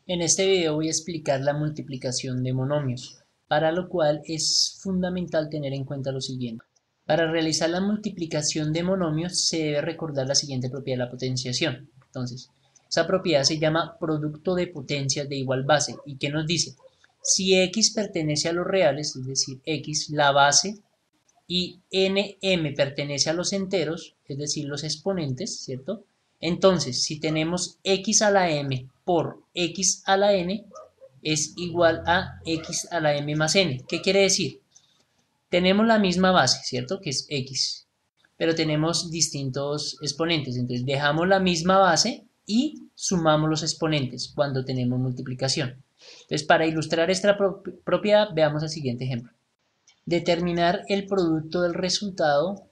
En este video voy a explicar la multiplicación de monomios, para lo cual es fundamental tener en cuenta lo siguiente. Para realizar la multiplicación de monomios se debe recordar la siguiente propiedad de la potenciación. Entonces, esa propiedad se llama producto de potencias de igual base. ¿Y qué nos dice? Si x pertenece a los reales, es decir, x, la base, y nm pertenece a los enteros, es decir, los exponentes, ¿cierto? Entonces, si tenemos x a la m por x a la n, es igual a x a la m más n. ¿Qué quiere decir? Tenemos la misma base, ¿cierto? Que es x, pero tenemos distintos exponentes. Entonces, dejamos la misma base y sumamos los exponentes cuando tenemos multiplicación. Entonces, para ilustrar esta propiedad, veamos el siguiente ejemplo. Determinar el producto del resultado,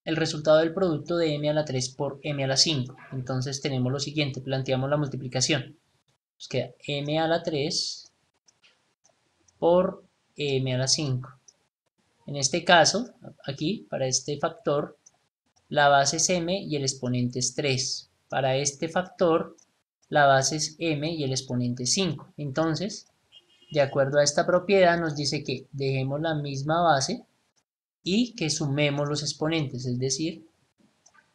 el resultado del producto de m a la 3 por m a la 5. Entonces tenemos lo siguiente, planteamos la multiplicación. Nos queda m a la 3 por m a la 5. En este caso, aquí, para este factor, la base es m y el exponente es 3. Para este factor, la base es m y el exponente es 5. Entonces, de acuerdo a esta propiedad, nos dice que dejemos la misma base y que sumemos los exponentes, es decir,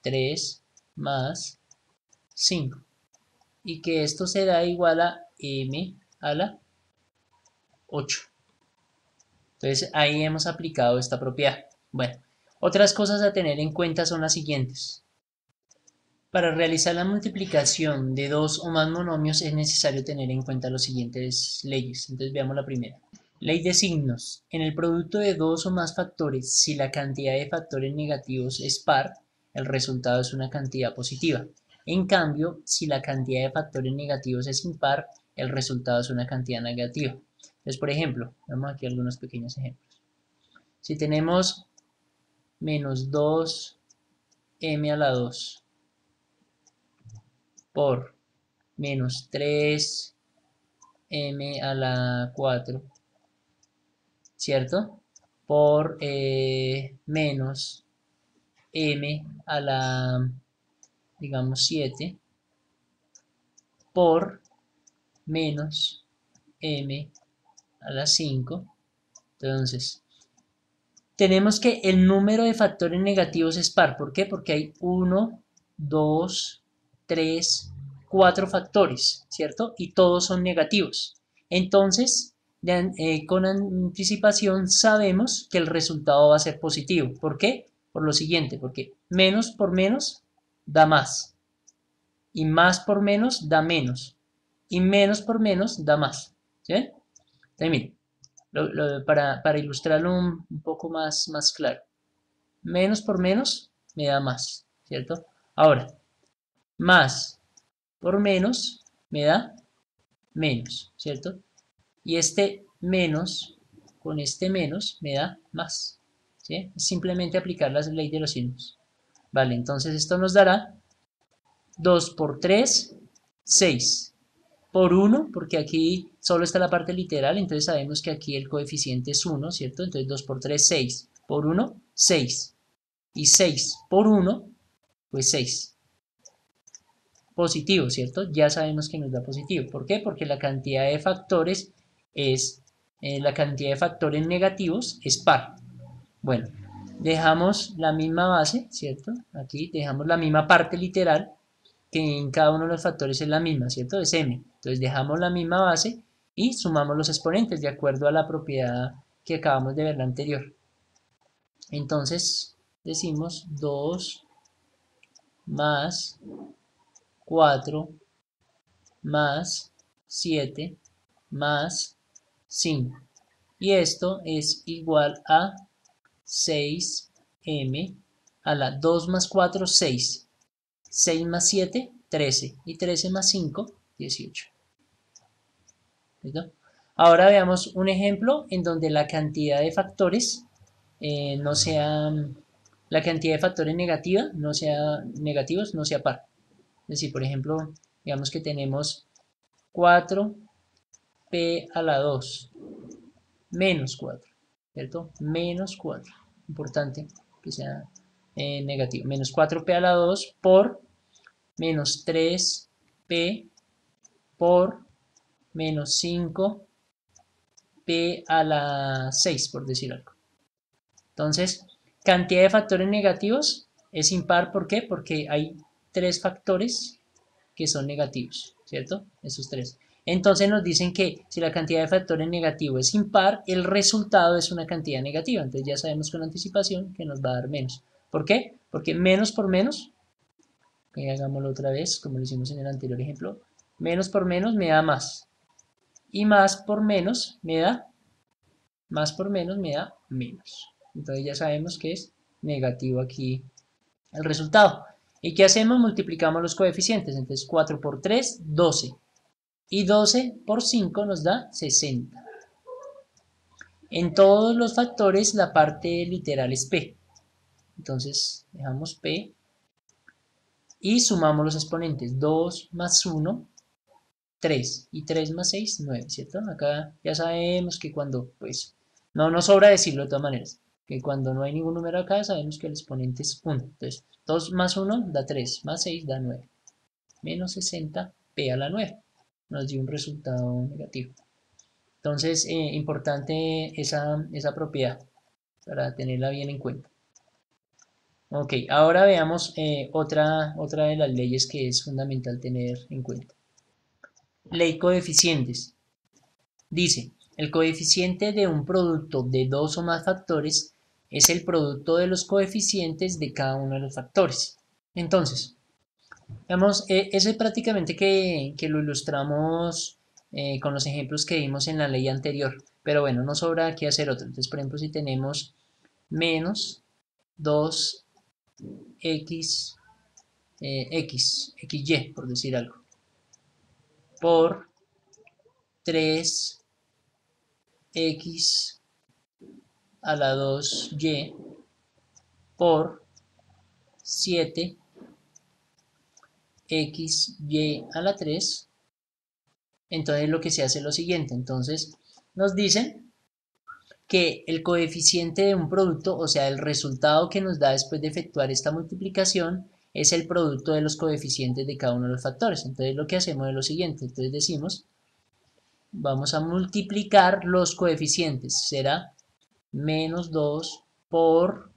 3 más 5. Y que esto será igual a m a la 8. Entonces ahí hemos aplicado esta propiedad. Bueno, otras cosas a tener en cuenta son las siguientes. Para realizar la multiplicación de dos o más monomios es necesario tener en cuenta las siguientes leyes. Entonces veamos la primera. Ley de signos. En el producto de dos o más factores, si la cantidad de factores negativos es par, el resultado es una cantidad positiva. En cambio, si la cantidad de factores negativos es impar, el resultado es una cantidad negativa. Entonces, por ejemplo, vemos aquí algunos pequeños ejemplos. Si tenemos menos 2m a la 2 por menos 3m a la 4, ¿cierto? Por menos m a la, digamos, 7 por menos m a la 5. Entonces, tenemos que el número de factores negativos es par. ¿Por qué? Porque hay 1, 2, 3, 4 factores, ¿cierto? Y todos son negativos. Entonces, con anticipación sabemos que el resultado va a ser positivo. ¿Por qué? Por lo siguiente, porque menos por menos da más. Y más por menos da menos. Y menos por menos da más. ¿Sí? Entonces, miren, para ilustrarlo un poco más claro. Menos por menos me da más, ¿cierto? Ahora, más por menos me da menos, ¿cierto? Y este menos con este menos me da más, ¿sí? Es simplemente aplicar la ley de los signos. Vale, entonces esto nos dará 2 por 3, 6. Por 1, porque aquí solo está la parte literal, entonces sabemos que aquí el coeficiente es 1, ¿cierto? Entonces 2 por 3, 6. Por 1, 6. Y 6 por 1, pues 6. Positivo, ¿cierto? Ya sabemos que nos da positivo. ¿Por qué? Porque la cantidad de factores es, la cantidad de factores negativos es par. Bueno, dejamos la misma base, ¿cierto? Aquí dejamos la misma parte literal, que en cada uno de los factores es la misma, ¿cierto? Es m. Entonces dejamos la misma base y sumamos los exponentes de acuerdo a la propiedad que acabamos de ver la anterior. Entonces decimos 2 más 4 más 7 más 5. Y esto es igual a 6m a la 2 más 4, 6. 6 más 7, 13. Y 13 más 5, 18. ¿Listo? Ahora veamos un ejemplo en donde la cantidad de factores no sea, la cantidad de factores negativa no sea negativos, no sea par. Es decir, por ejemplo, digamos que tenemos 4p a la 2 menos 4, ¿cierto? Menos 4. Importante que sea negativo. Menos 4p a la 2 por menos 3p por menos 5p a la 6, por decir algo. Entonces, cantidad de factores negativos es impar, ¿por qué? Porque hay 3 factores que son negativos, ¿cierto? Esos 3. Entonces nos dicen que si la cantidad de factores negativos es impar, el resultado es una cantidad negativa. Entonces ya sabemos con anticipación que nos va a dar menos. ¿Por qué? Porque menos por menos, hagámoslo otra vez, como lo hicimos en el anterior ejemplo, menos por menos me da más. Y más por menos me da menos. Entonces ya sabemos que es negativo aquí el resultado. ¿Y qué hacemos? Multiplicamos los coeficientes. Entonces 4 por 3, 12. Y 12 por 5 nos da 60. En todos los factores la parte literal es P. Entonces dejamos P y sumamos los exponentes. 2 más 1, 3. Y 3 más 6, 9, ¿cierto? Acá ya sabemos que cuando, pues, no nos sobra decirlo de todas maneras, que cuando no hay ningún número acá sabemos que el exponente es 1. Entonces 2 más 1 da 3, más 6 da 9. Menos 60, P a la 9. Nos dio un resultado negativo. Entonces, importante esa propiedad para tenerla bien en cuenta. Ok, ahora veamos otra de las leyes que es fundamental tener en cuenta. Ley coeficientes. Dice, el coeficiente de un producto de 2 o más factores es el producto de los coeficientes de cada uno de los factores. Entonces, veamos, ese prácticamente que lo ilustramos con los ejemplos que vimos en la ley anterior. Pero bueno, no sobra aquí hacer otro. Entonces, por ejemplo, si tenemos menos 2x, xy, por decir algo, por 3x a la 2y por 7xy a la 3. Entonces lo que se hace es lo siguiente. Entonces nos dicen que el coeficiente de un producto, o sea, el resultado que nos da después de efectuar esta multiplicación, es el producto de los coeficientes de cada uno de los factores. Entonces lo que hacemos es lo siguiente. Entonces decimos, vamos a multiplicar los coeficientes. Será menos 2 por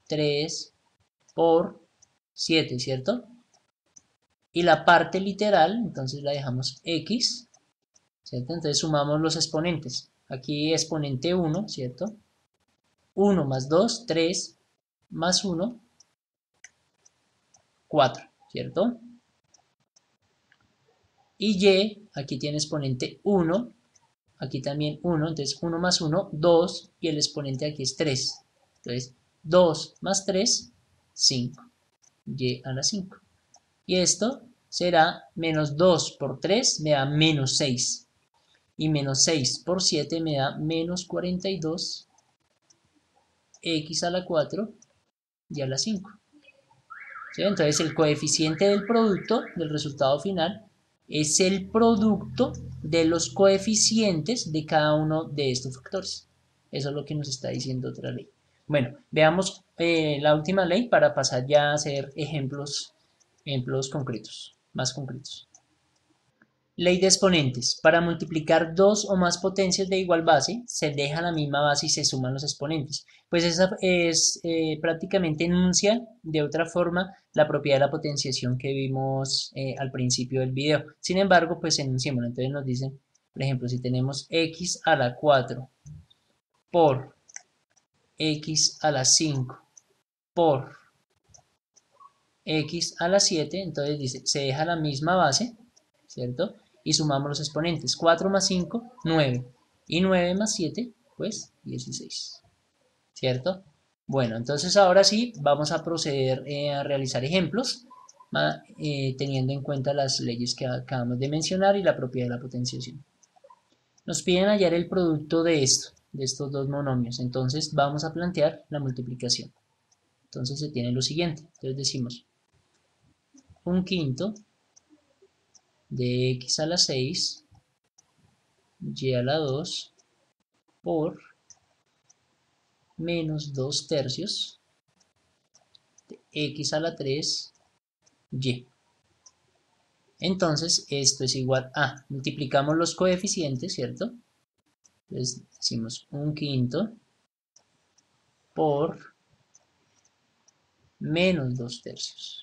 3 por 7, ¿cierto? Y la parte literal, entonces la dejamos x, ¿cierto? Entonces sumamos los exponentes. Aquí exponente 1, ¿cierto? 1 más 2, 3, más 1, 4, ¿cierto? Y y, aquí tiene exponente 1, aquí también 1, entonces 1 más 1, 2, y el exponente aquí es 3. Entonces 2 más 3, 5, y a la 5. Y esto será menos 2 por 3 me da menos 6. Y menos 6 por 7 me da menos 42, x a la 4 y a la 5. ¿Sí? Entonces el coeficiente del producto, del resultado final, es el producto de los coeficientes de cada uno de estos factores. Eso es lo que nos está diciendo otra ley. Bueno, veamos la última ley para pasar ya a hacer ejemplos concretos, más concretos. Ley de exponentes. Para multiplicar dos o más potencias de igual base, se deja la misma base y se suman los exponentes. Pues esa es prácticamente enuncia de otra forma la propiedad de la potenciación que vimos al principio del video. Sin embargo, pues enunciémoslo. Entonces nos dicen, por ejemplo, si tenemos x a la 4 por x a la 5 por x a la 7, entonces dice, se deja la misma base, ¿cierto? Y sumamos los exponentes. 4 más 5, 9. Y 9 más 7, pues 16. ¿Cierto? Bueno, entonces ahora sí vamos a proceder a realizar ejemplos teniendo en cuenta las leyes que acabamos de mencionar y la propiedad de la potenciación. Nos piden hallar el producto de estos dos monomios. Entonces vamos a plantear la multiplicación. Entonces se tiene lo siguiente. Entonces decimos 1/5 de x a la 6 y a la 2 por menos 2 tercios de x a la 3 y. Entonces esto es igual a, multiplicamos los coeficientes, ¿cierto? Entonces decimos 1/5 por menos 2/3.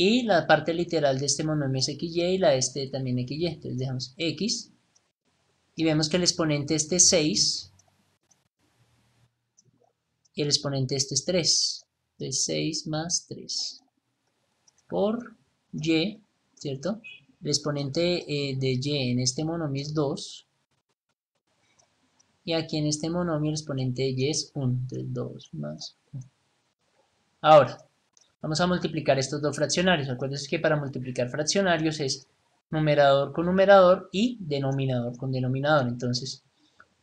Y la parte literal de este monomio es xy y la de este también xy. Entonces dejamos x y vemos que el exponente este es 6 y el exponente este es 3. Entonces 6 más 3 por y, ¿cierto? El exponente de y en este monomio es 2 y aquí en este monomio el exponente de y es 1. Entonces 2 más 1. Ahora, vamos a multiplicar estos dos fraccionarios. Acuérdense que para multiplicar fraccionarios es numerador con numerador y denominador con denominador. Entonces,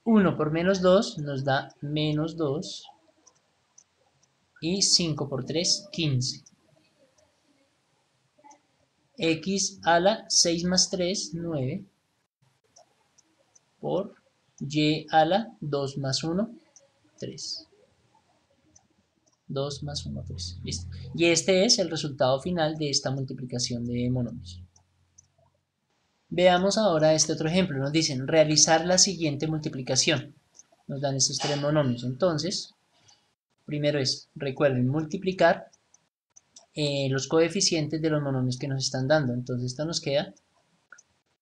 1 por menos 2 nos da menos 2 y 5 por 3, 15. X a la 6 más 3, 9 por y a la 2 más 1, 3. 2 más 1, 3. Listo. Y este es el resultado final de esta multiplicación de monomios. Veamos ahora este otro ejemplo. Nos dicen realizar la siguiente multiplicación. Nos dan estos tres monomios. Entonces, primero es, recuerden, multiplicar los coeficientes de los monomios que nos están dando. Entonces, esto nos queda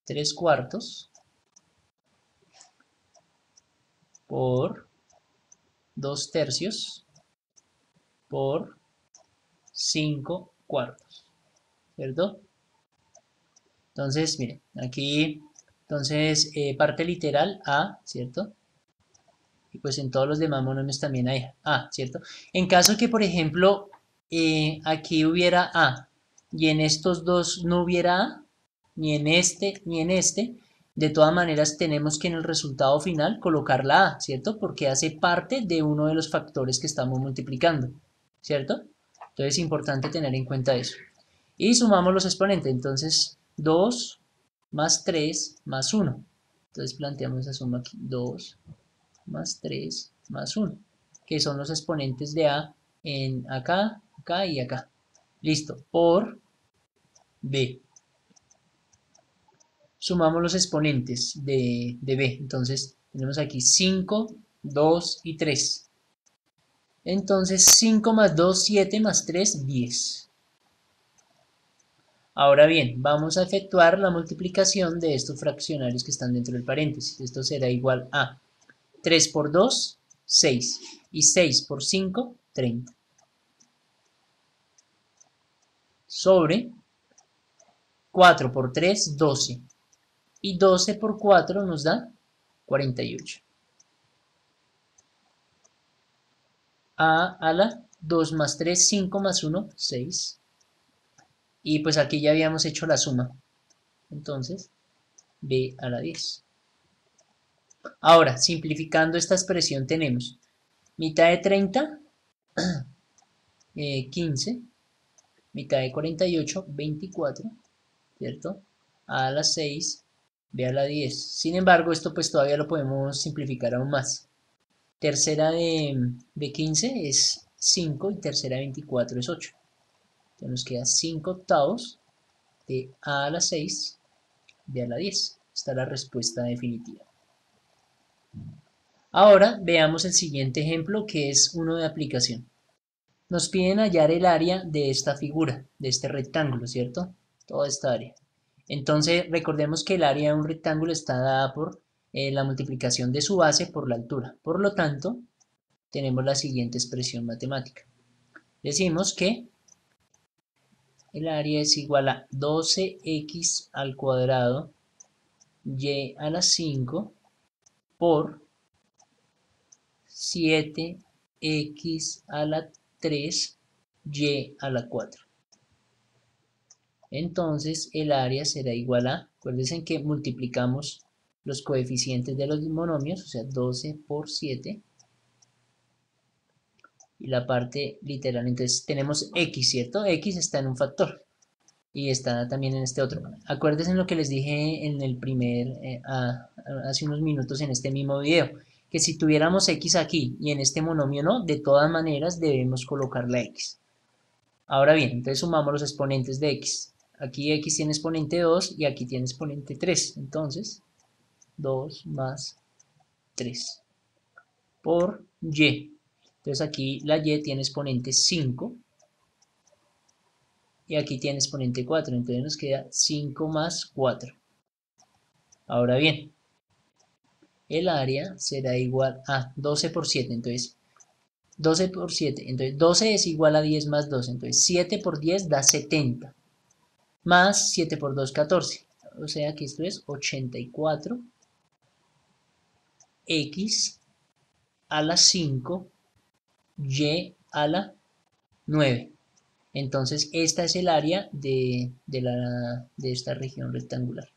3/4 por 2/3 por 5/4. ¿Cierto? Entonces, miren, aquí, entonces, parte literal A, ¿cierto? Y pues en todos los demás monomios también hay A, ¿cierto? En caso que, por ejemplo, aquí hubiera A y en estos dos no hubiera A, ni en este ni en este, de todas maneras tenemos que en el resultado final colocar la A, ¿cierto? Porque hace parte de uno de los factores que estamos multiplicando, ¿cierto? Entonces es importante tener en cuenta eso. Y sumamos los exponentes, entonces 2 más 3 más 1. Entonces planteamos esa suma aquí, 2 más 3 más 1, que son los exponentes de A en acá, acá y acá. Listo, por B. Sumamos los exponentes de B, entonces tenemos aquí 5, 2 y 3. Entonces 5 más 2, 7 más 3, 10. Ahora bien, vamos a efectuar la multiplicación de estos fraccionarios que están dentro del paréntesis. Esto será igual a 3 por 2, 6. Y 6 por 5, 30. Sobre 4 por 3, 12. Y 12 por 4 nos da 48. A la 2 más 3, 5 más 1, 6. Y pues aquí ya habíamos hecho la suma. Entonces, B a la 10. Ahora, simplificando esta expresión tenemos mitad de 30, 15, mitad de 48, 24, ¿cierto? A la 6, B a la 10. Sin embargo, esto pues todavía lo podemos simplificar aún más. Tercera de 15 es 5 y tercera de 24 es 8. Entonces nos queda 5 octavos de A a la 6, B a la 10. Esta es la respuesta definitiva. Ahora veamos el siguiente ejemplo que es uno de aplicación. Nos piden hallar el área de esta figura, de este rectángulo, ¿cierto? Toda esta área. Entonces recordemos que el área de un rectángulo está dada por la multiplicación de su base por la altura. Por lo tanto, tenemos la siguiente expresión matemática. Decimos que el área es igual a 12x al cuadrado y a la 5 por 7x a la 3 y a la 4. Entonces el área será igual a, acuérdense que multiplicamos los coeficientes de los monomios, o sea 12 por 7 y la parte literal, entonces tenemos x, ¿cierto? X está en un factor y está también en este otro. Acuérdense en lo que les dije en el primer, hace unos minutos en este mismo video, que si tuviéramos x aquí y en este monomio no, de todas maneras debemos colocar la x. Ahora bien, entonces sumamos los exponentes de x. Aquí x tiene exponente 2 y aquí tiene exponente 3. Entonces, 2 más 3 por y. Entonces aquí la y tiene exponente 5 y aquí tiene exponente 4. Entonces nos queda 5 más 4. Ahora bien, el área será igual a 12 por 7. Entonces, 12 por 7. Entonces, 12 es igual a 10 más 12. Entonces, 7 por 10 da 70. Más 7 por 2, 14. O sea que esto es 84 x a la 5 y a la 9. Entonces, esta es el área de esta región rectangular.